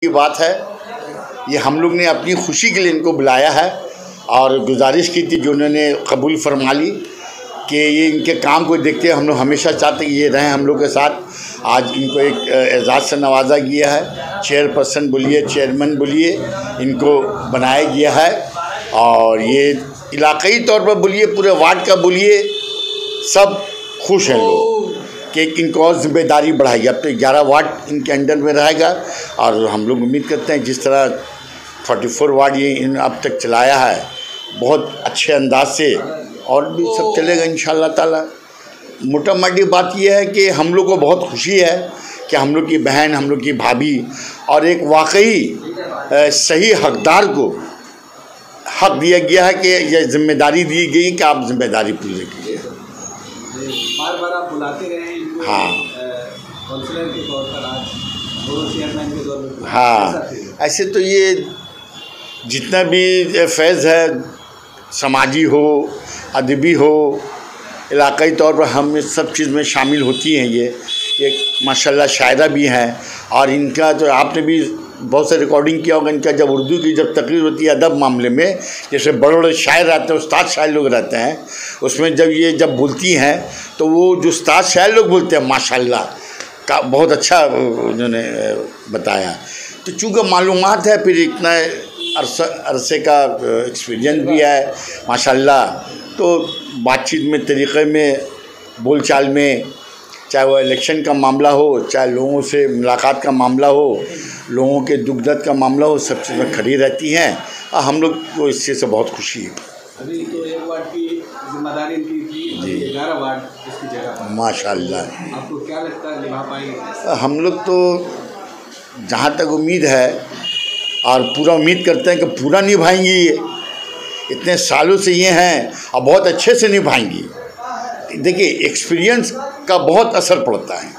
की बात है, ये हम लोग ने अपनी खुशी के लिए इनको बुलाया है और गुजारिश की थी जो उन्होंने कबूल फरमा ली कि ये इनके काम को देखते हम लोग हमेशा चाहते कि ये रहें हम लोग के साथ। आज इनको एक एजाज़ से नवाजा गया है, चेयरपर्सन बोलिए, चेयरमैन बोलिए, इनको बनाया गया है और ये इलाक़ाई तौर पर बोलिए, पूरे वार्ड का बोलिए, सब खुश हैं लोग कि इनको और ज़िम्मेदारी बढ़ाई। अब तो 11 वार्ड इनके अंडर में रहेगा और हम लोग उम्मीद करते हैं जिस तरह 44 वार्ड ये इन अब तक चलाया है बहुत अच्छे अंदाज से और भी सब चलेगा इंशाअल्लाह ताला। मोटा मोटी बात यह है कि हम लोग को बहुत खुशी है कि हम लोग की बहन, हम लोग की भाभी और एक वाकई सही हकदार को हक दिया गया है कि यह जिम्मेदारी दी गई कि आप जिम्मेदारी पूरी कीजिए। बार आप बुलाते रहे हैं। हाँ, काउंसलर के तौर पर आज चेयरमैन के तौर पर। हाँ, ऐसे तो ये जितना भी फैज़ है, समाजी हो, अदबी हो, इलाक़ाई तौर पर हम इस सब चीज़ में शामिल होती हैं। ये माशाल्लाह शायरा भी हैं और इनका तो आपने भी बहुत से रिकॉर्डिंग किया होगा इनका, जब उर्दू की जब तकरीर होती है अदब मामले में, जैसे बड़े बड़े शायर रहते हैं, उस्ताद शायर लोग रहते हैं, उसमें जब बोलती हैं तो वो जो उस्ताद शायर लोग बोलते हैं माशाल्लाह का बहुत अच्छा उन्होंने बताया। तो चूँकि मालूमात है, फिर इतना अरसे का एक्सपीरियंस भी है माशाल्लाह, तो बातचीत में, तरीक़े में, बोलचाल में, चाहे वो इलेक्शन का मामला हो, चाहे लोगों से मुलाकात का मामला हो, लोगों के दुख दर्द का मामला हो, सब चीज़ में खड़ी रहती हैं और हम लोग को इस चीज़ से बहुत खुशी है। अभी तो एक वार्ड की जिम्मेदारी इनकी थी, 11 वार्ड इसकी जगह पर माशाल्लाह। आपको क्या लगता है निभा पाएंगे? हम लोग तो जहाँ तक उम्मीद है और पूरा उम्मीद करते हैं कि पूरा निभाएंगी। ये इतने सालों से ये हैं और बहुत अच्छे से निभाएंगी। देखिए, एक्सपीरियंस का बहुत असर पड़ता है।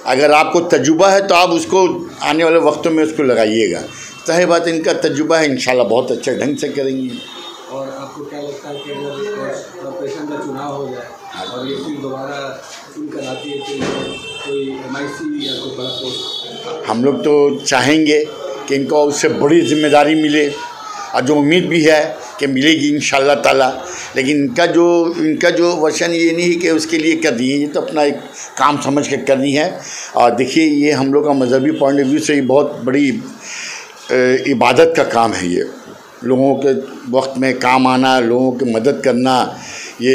अगर आपको तजुर्बा है तो आप उसको आने वाले वक्तों में उसको लगाइएगा। जाहिर बात इनका तजुर्बा है, इंशाल्लाह बहुत अच्छे ढंग से करेंगे। और आपको क्या लगता है कि अगर कॉर्पोरेशन का चुनाव हो जाए और ये फिर दोबारा चुनकर आती है तो कोई MIC या कोई बड़ा पोस्ट? हम लोग तो चाहेंगे कि इनको उससे बड़ी जिम्मेदारी मिले और जो उम्मीद भी है कि मिलेगी इंशाअल्लाह ताला। लेकिन इनका जो वर्षन ये नहीं है कि उसके लिए कर दी है, ये तो अपना एक काम समझ के करनी है। और देखिए, ये हम लोग का मजहबी पॉइंट ऑफ व्यू से ये बहुत बड़ी इबादत का काम है। ये लोगों के वक्त में काम आना, लोगों की मदद करना, ये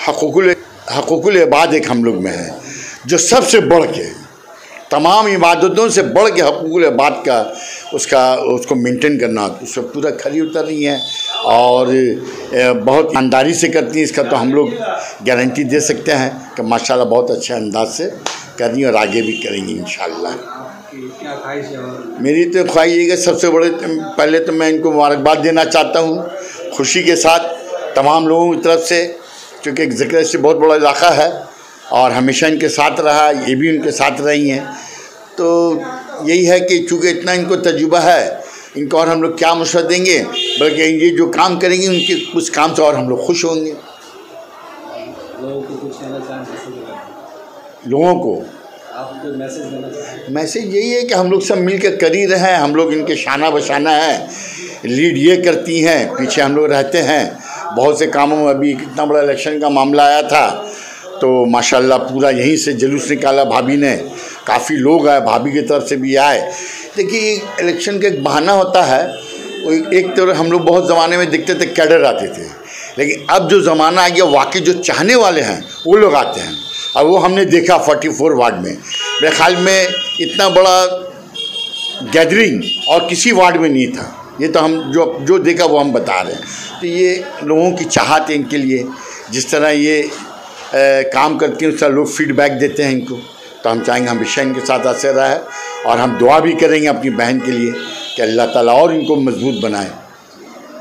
हक़ूक़ुल इबाद एक हम लोग में है जो सबसे बढ़ के, तमाम इबादतों से बढ़ के हक़ूक़ुल इबाद का उसको मेंटेन करना, उससे पूरा खरी उतर रही हैं और बहुत ईमानदारी से करती हैं। इसका तो हम लोग गारंटी दे सकते हैं कि माशाल्लाह बहुत अच्छे अंदाज से कर रही हैं और आगे भी करेंगी इंशाअल्लाह। क्या ख्वाहिश है? मेरी तो ख्वाहिश है कि सबसे बड़े पहले तो मैं इनको मुबारकबाद देना चाहता हूँ खुशी के साथ तमाम लोगों की तरफ से, क्योंकि एक ज़िक्र से बहुत बड़ा इलाक़ा है और हमेशा इनके साथ रहा, ये भी उनके साथ रही हैं। तो यही है कि चूँकि इतना इनको तजुर्बा है, इनको और हम लोग क्या मशवरा देंगे, बल्कि ये जो काम करेंगे उनके कुछ काम से और हम लोग खुश होंगे। लोगों को कुछ कहना चाहें? लोगों को आप जो मैसेज देना चाहें? मैसेज यही है कि हम लोग सब मिल कर कर ही रहे हैं। हम लोग इनके शाना बशाना है, लीड ये करती हैं, पीछे हम लोग रहते हैं बहुत से कामों में। अभी कितना बड़ा इलेक्शन का मामला आया था तो माशाल्लाह पूरा यहीं से जुलूस निकाला भाभी ने, काफ़ी लोग आए, भाभी की तरफ से भी आए। देखिए, इलेक्शन का एक बहाना होता है। एक तो हम लोग बहुत ज़माने में दिखते थे कैडर आते थे, लेकिन अब जो ज़माना आ गया वाकई जो चाहने वाले हैं वो लोग आते हैं और वो हमने देखा 44 वार्ड में। मेरे ख्याल में इतना बड़ा गैदरिंग और किसी वार्ड में नहीं था। ये तो हम जो देखा वो हम बता रहे हैं। तो ये लोगों की चाहत है इनके लिए, जिस तरह ये काम करती हैं उस तरह लोग फीडबैक देते हैं इनको। तो हम चाहेंगे हमेशा इनके साथ ऐसे रहे और हम दुआ भी करेंगे अपनी बहन के लिए कि अल्लाह ताला और इनको मजबूत बनाए।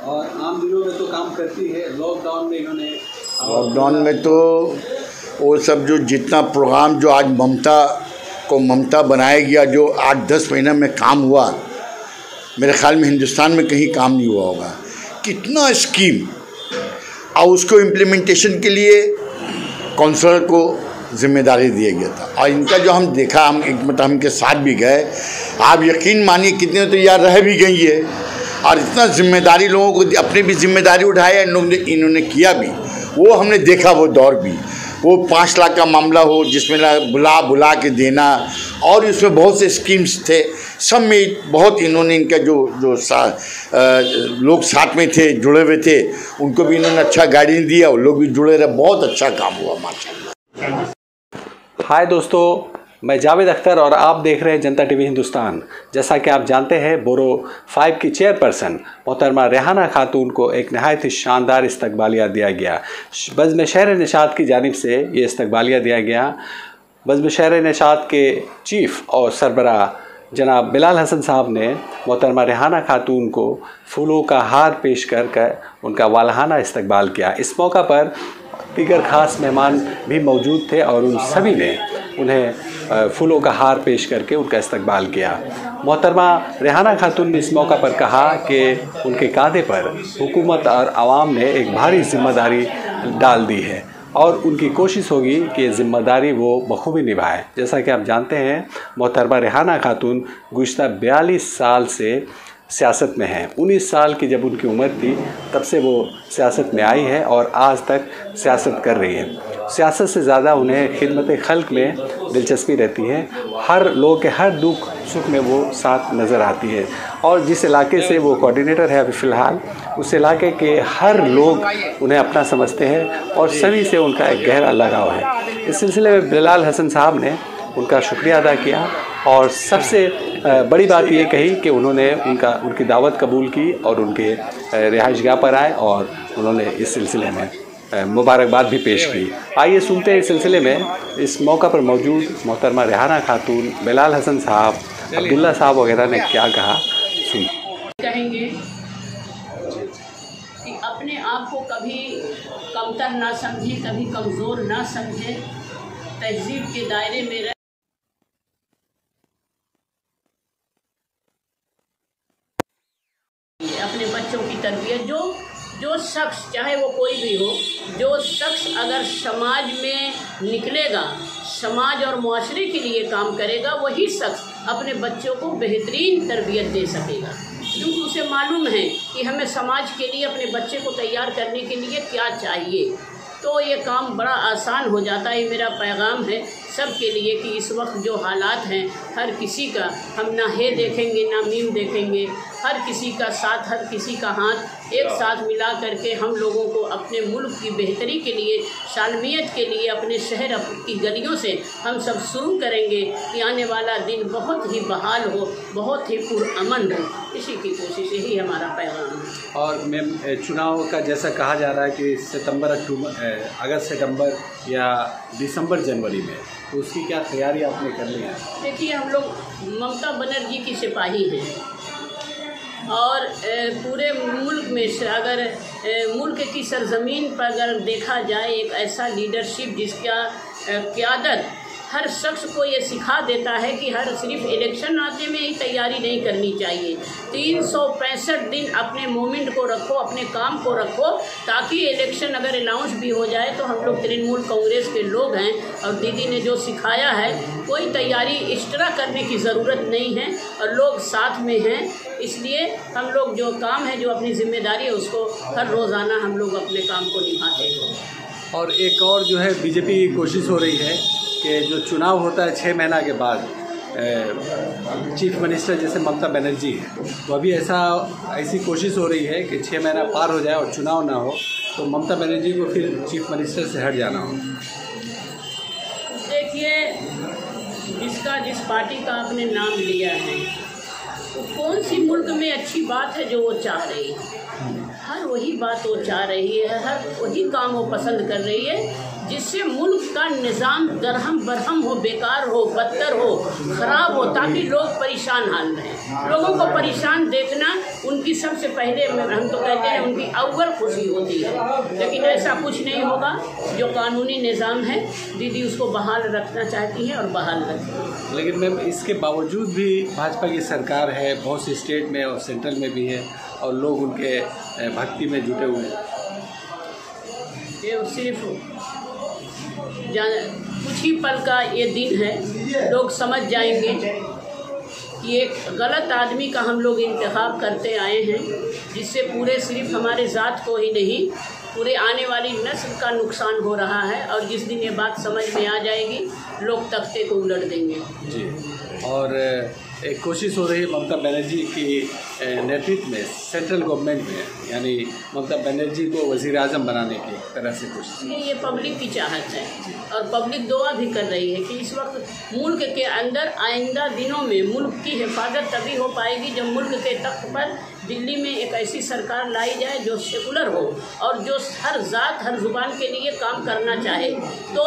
और आम दिनों में तो काम करती है, लॉकडाउन में तो वो सब जो जितना प्रोग्राम जो आज ममता बनाया गया, जो 8-10 महीना में काम हुआ, मेरे ख्याल में हिंदुस्तान में कहीं काम नहीं हुआ होगा। कितना स्कीम और उसको इम्प्लीमेंटेशन के लिए काउंसलर को जिम्मेदारी दिया गया था। और इनका जो हम देखा, हम एक मतलब हम इनके साथ भी गए, आप यकीन मानिए कितने तो यार रह भी गई है, और इतना जिम्मेदारी लोगों को अपनी भी जिम्मेदारी उठाया इन्होंने किया भी, वो हमने देखा वो दौर भी। वो 5 लाख का मामला हो जिसमें बुला के देना, और इसमें बहुत से स्कीम्स थे, सब में बहुत इन्होंने इनका जो लोग साथ में थे, जुड़े हुए थे, उनको भी इन्होंने अच्छा गाइडेंस दिया, वो लोग भी जुड़े रहे, बहुत अच्छा काम हुआ माशाल्लाह। हाय दोस्तों, मैं जावेद अख्तर और आप देख रहे हैं जनता टीवी हिंदुस्तान। जैसा कि आप जानते हैं, बोरो 5 की चेयरपर्सन मोहतरमा रेहाना खातून को एक नहायत ही शानदार इस्तकबालिया दिया गया। बज़्म शहर निशात की जानिब से ये इस्तकबालिया दिया गया। बज़्म शहर निशात के चीफ़ और सरबराह जनाब बिलाल हसन साहब ने मोहतरमा रेहाना खातून को फूलों का हार पेश कर उनका वालहाना इस्तकबाल किया। इस मौका पर दीगर ख़ास मेहमान भी मौजूद थे और उन सभी ने उन्हें फूलों का हार पेश करके उनका इस्तकबाल किया। मोहतरमा रेहाना खातून ने इस मौका पर कहा कि उनके कांधे पर हुकूमत और आवाम ने एक भारी जिम्मेदारी डाल दी है और उनकी कोशिश होगी कि ज़िम्मेदारी वो बखूबी निभाए। जैसा कि आप जानते हैं, मोहतरमा रेहाना खातून गुज़श्ता 42 साल से सियासत में हैं। 19 साल की जब उनकी उम्र थी तब से वो सियासत में आई है और आज तक सियासत कर रही है। सियासत से ज़्यादा उन्हें खिदमत खल्क में दिलचस्पी रहती है। हर लोग के हर दुख सुख में वो साथ नज़र आती है और जिस इलाके से वो कोऑर्डिनेटर है अभी फ़िलहाल, उस इलाके के हर लोग उन्हें अपना समझते हैं और सभी से उनका एक गहरा लगाव है। इस सिलसिले में बिलाल हसन साहब ने उनका शुक्रिया अदा किया और सबसे बड़ी बात ये कही कि उन्होंने उनकी दावत कबूल की और उनके रिहाइशगाह पर आए और उन्होंने इस सिलसिले में मुबारकबाद भी पेश की। आइए सुनते हैं इस सिलसिले में इस मौका पर मौजूद मोहतरमा रेहाना खातून, बिलाल हसन साहब, अब्दुल्ला साहब वगैरह ने क्या कहा। सुन कहेंगे कि अपने आप को कभी कमतर ना समझे, कभी कमज़ोर ना समझे, तहजीब के दायरे में रहे, अपने बच्चों की तरबियत। जो शख्स, चाहे वो कोई भी हो, जो शख्स अगर समाज में निकलेगा, समाज और मुआशरे के लिए काम करेगा, वही शख्स अपने बच्चों को बेहतरीन तरबियत दे सकेगा। क्योंकि उसे मालूम है कि हमें समाज के लिए अपने बच्चे को तैयार करने के लिए क्या चाहिए, तो ये काम बड़ा आसान हो जाता है। मेरा पैगाम है सब के लिए कि इस वक्त जो हालात हैं, हर किसी का हम ना हे देखेंगे ना मीम देखेंगे, हर किसी का साथ, हर किसी का हाथ एक साथ मिला करके हम लोगों को अपने मुल्क की बेहतरी के लिए, सालमियत के लिए, अपने शहर की गलियों से हम सब शुरू करेंगे कि आने वाला दिन बहुत ही बहाल हो, बहुत ही पुरअमन हो। इसी की कोशिश, यही हमारा पैगाम है। और मैम, चुनाव का जैसा कहा जा रहा है कि अगस्त सितंबर या दिसंबर जनवरी में, तो उसकी क्या तैयारी आपने कर ली है? देखिए, हम लोग ममता बनर्जी की सिपाही हैं और पूरे मुल्क में से अगर मुल्क की सरजमीन पर अगर देखा जाए, एक ऐसा लीडरशिप जिसका क़यादत हर शख्स को ये सिखा देता है कि हर सिर्फ इलेक्शन आते में ही तैयारी नहीं करनी चाहिए। 365 दिन अपने मोमेंट को रखो, अपने काम को रखो, ताकि इलेक्शन अगर अनाउंस भी हो जाए तो हम लोग तृणमूल कांग्रेस के लोग हैं और दीदी ने जो सिखाया है, कोई तैयारी एक्स्ट्रा करने की ज़रूरत नहीं है और लोग साथ में हैं। इसलिए हम लोग जो काम है, जो अपनी जिम्मेदारी है, उसको हर रोज़ाना हम लोग अपने काम को निभाते हैं। और एक और जो है बीजेपी की कोशिश हो रही है कि जो चुनाव होता है 6 महीना के बाद, चीफ मिनिस्टर जैसे ममता बनर्जी है, तो अभी ऐसी कोशिश हो रही है कि 6 महीना पार हो जाए और चुनाव ना हो, तो ममता बनर्जी को फिर चीफ मिनिस्टर से हट जाना हो। देखिए, जिस पार्टी का आपने नाम लिया है, तो कौन सी मुल्क में अच्छी बात है जो वो चाह रही है? हर वही बात वो चाह रही है, हर वही काम वो पसंद कर रही है जिससे मुल्क का निज़ाम दरहम बरहम हो, बेकार हो, बदतर हो, ख़राब हो, ताकि लोग परेशान हाल रहें। लोगों को परेशान देखना उनकी सबसे पहले, हम तो कहते हैं, उनकी अव्वल खुशी होती है। लेकिन ऐसा कुछ नहीं होगा। जो कानूनी निज़ाम है, दीदी उसको बहाल रखना चाहती हैं और बहाल रखें। लेकिन मैम, इसके बावजूद भी भाजपा की सरकार है, बहुत सी स्टेट में और सेंट्रल में भी है, और लोग उनके भक्ति में जुटे हुए हैं। ये सिर्फ कुछ कुछ ही पल का ये दिन है, लोग समझ जाएंगे कि एक गलत आदमी का हम लोग इंतखाब करते आए हैं, जिससे पूरे सिर्फ हमारे ज़ात को ही नहीं पूरे आने वाली नस्ल का नुकसान हो रहा है। और जिस दिन ये बात समझ में आ जाएगी, लोग तख्ते को उलट देंगे। जी, और एक कोशिश हो रही है ममता बनर्जी की नेतृत्व में सेंट्रल गवर्नमेंट में, यानी ममता बनर्जी को वज़ीर आज़म बनाने की तरह से कोशिश। ये पब्लिक की चाहत है और पब्लिक दुआ भी कर रही है कि इस वक्त मुल्क के अंदर आइंदा दिनों में मुल्क की हिफाजत तभी हो पाएगी जब मुल्क के तख्त पर दिल्ली में एक ऐसी सरकार लाई जाए जो सेकुलर हो और जो हर ज़ात हर ज़ुबान के लिए काम करना चाहे। तो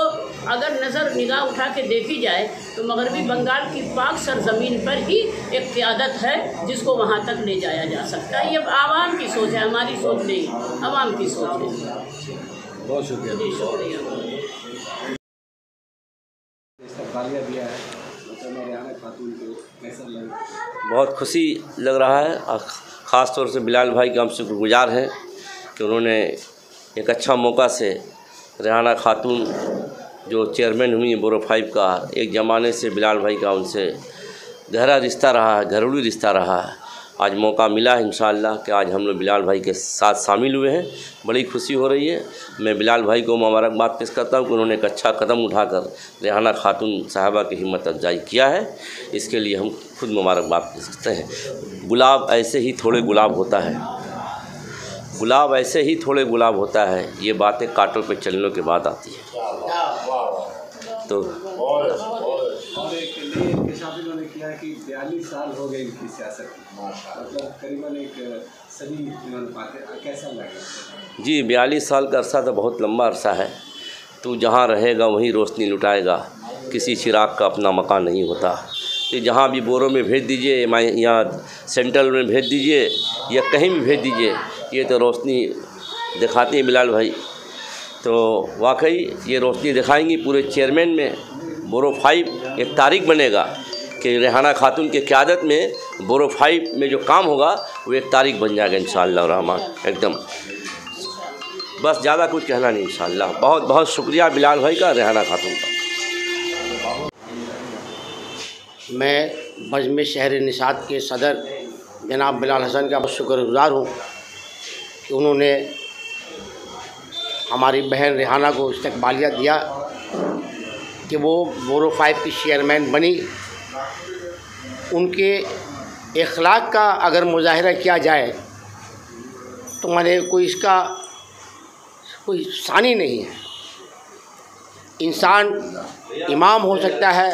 अगर नज़र निगाह उठा के देखी जाए तो मगरबी बंगाल की पाक सरजमीन पर ही एक क़यादत है जिसको वहाँ तक ले जाया जा सकता है। ये आवाम की सोच है, हमारी सोच नहीं, आवाम की सोच है। बहुत शुक्रिया। जी शुक्रिया। बहुत खुशी लग रहा है और ख़ास तौर से बिलाल भाई का हम शुक्रगुजार हैं कि उन्होंने एक अच्छा मौका से रेहाना खातून जो चेयरमैन हुई बोरो 5 का, एक ज़माने से बिलाल भाई का उनसे गहरा रिश्ता रहा है, घरेलू रिश्ता रहा है। आज मौका मिला है इंशाअल्लाह कि आज हम लोग बिलाल भाई के साथ शामिल हुए हैं, बड़ी खुशी हो रही है। मैं बिलाल भाई को मुबारकबाद पेश करता हूँ कि उन्होंने एक अच्छा कदम उठाकर रेहाना खातून साहिबा की हिम्मत अफजाई किया है, इसके लिए हम खुद मुबारकबाद पेश करते हैं। गुलाब ऐसे ही थोड़े गुलाब होता है, गुलाब ऐसे ही थोड़े गुलाब होता है, ये बातें कांटों पे चलने के बाद आती है। तो और एक नए साथ इन्होंने किया कि 42 साल हो गए इनकी सियासत, मतलब करीबन एक सदी इन्होंने पाते। कैसा लगा? जी, 42 साल का अरसा तो बहुत लंबा अरसा है। तो जहाँ रहेगा वहीं रोशनी लुटाएगा, किसी चिराग का अपना मकान नहीं होता। तो जहाँ भी बोरो में भेज दीजिए, यहाँ सेंट्रल में भेज दीजिए या कहीं भी भेज दीजिए, ये तो रोशनी दिखाते हैं बिलाल भाई। तो वाकई ये रोशनी दिखाएंगी पूरे चेयरमैन में। बोरो 5 एक तारीख बनेगा कि रेहाना खातून के क़यादत में बोरो 5 में जो काम होगा वो एक तारीख बन जाएगा इंशाअल्लाह रहमान एकदम। बस ज़्यादा कुछ कहना नहीं इंशाअल्लाह। बहुत बहुत शुक्रिया बिलाल भाई का, रेहाना खातून का। मैं मजमे शहर निशात के सदर जनाब बिलाल हसन का बहुत शुक्रगुजार हूँ कि उन्होंने हमारी बहन रेहाना को इस्तकबालिया दिया कि वो बोरो 5 की चेयरमैन बनी। उनके इखलाक का अगर मुजाहिरा किया जाए तो मैंने इसका कोई सानी नहीं है। इंसान इमाम हो सकता है,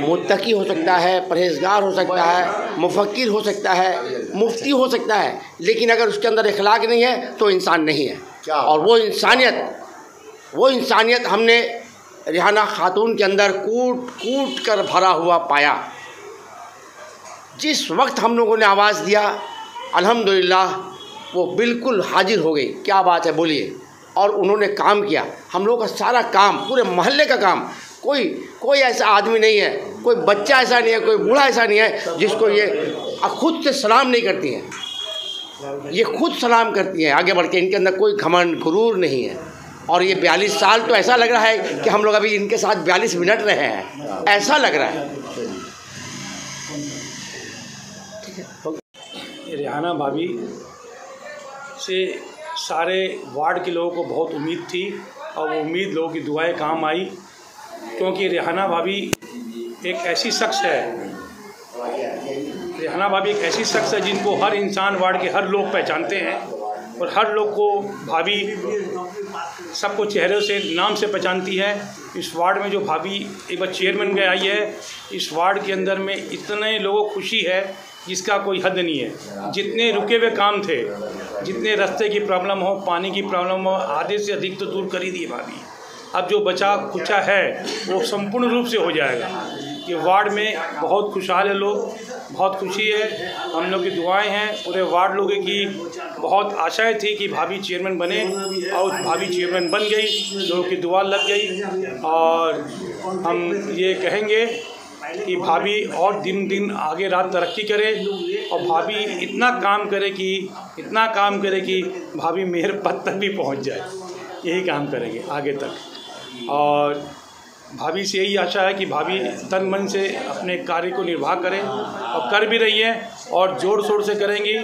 मुत्तकी हो सकता है, परहेज़गार हो सकता है, मुफक्किर हो सकता है, मुफ्ती हो सकता है, लेकिन अगर उसके अंदर इखलाक नहीं है तो इंसान नहीं है। और वो इंसानियत हमने रेहाना खातून के अंदर कूट कूट कर भरा हुआ पाया। जिस वक्त हम लोगों ने आवाज़ दिया, अल्हम्दुलिल्लाह वो बिल्कुल हाजिर हो गई। क्या बात है, बोलिए। और उन्होंने काम किया। हम लोगों का सारा काम, पूरे मोहल्ले का काम, कोई ऐसा आदमी नहीं है, कोई बच्चा ऐसा नहीं है, कोई बूढ़ा ऐसा नहीं है जिसको ये खुद से सलाम नहीं करती हैं। ये खुद सलाम करती हैं आगे बढ़ के। इनके अंदर कोई घमंड गुरूर नहीं है। और ये 42 साल तो ऐसा लग रहा है कि हम लोग अभी इनके साथ 42 मिनट रहे हैं, ऐसा लग रहा है। रेहाना भाभी से सारे वार्ड के लोगों को बहुत उम्मीद थी और वो उम्मीद लोगों की दुआएं काम आई, क्योंकि रेहाना भाभी एक ऐसी शख्स है, रेहाना भाभी एक ऐसी शख्स है जिनको हर इंसान, वार्ड के हर लोग पहचानते हैं और हर लोग को भाभी सबको चेहरे से, नाम से पहचानती है। इस वार्ड में जो भाभी एक बार चेयरमैन में आई है, इस वार्ड के अंदर में इतने लोगों को खुशी है जिसका कोई हद नहीं है। जितने रुके हुए काम थे, जितने रास्ते की प्रॉब्लम हो, पानी की प्रॉब्लम हो, आधे से अधिक तो दूर कर ही दी भाभी। अब जो बचा कुचा है वो संपूर्ण रूप से हो जाएगा। ये वार्ड में बहुत खुशहाल है लोग, बहुत खुशी है। हम लोग की दुआएं हैं, पूरे वार्ड लोगों की बहुत आशाएं थी कि भाभी चेयरमैन बने और भाभी चेयरमैन बन गई, लोगों की दुआ लग गई। और हम ये कहेंगे कि भाभी और दिन दिन आगे रात तरक्की करे और भाभी इतना काम करे कि भाभी मेयर पद तक भी पहुंच जाए। यही काम करेंगे आगे तक। और भाभी से यही आशा है कि भाभी तन मन से अपने कार्य को निर्वाह करें और कर भी रही है और जोर शोर से करेंगी,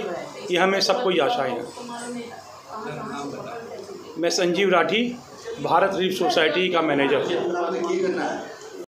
ये हमें सबको ही आशा है। मैं संजीव राठी, भारत रिलीफ सोसाइटी का मैनेजर।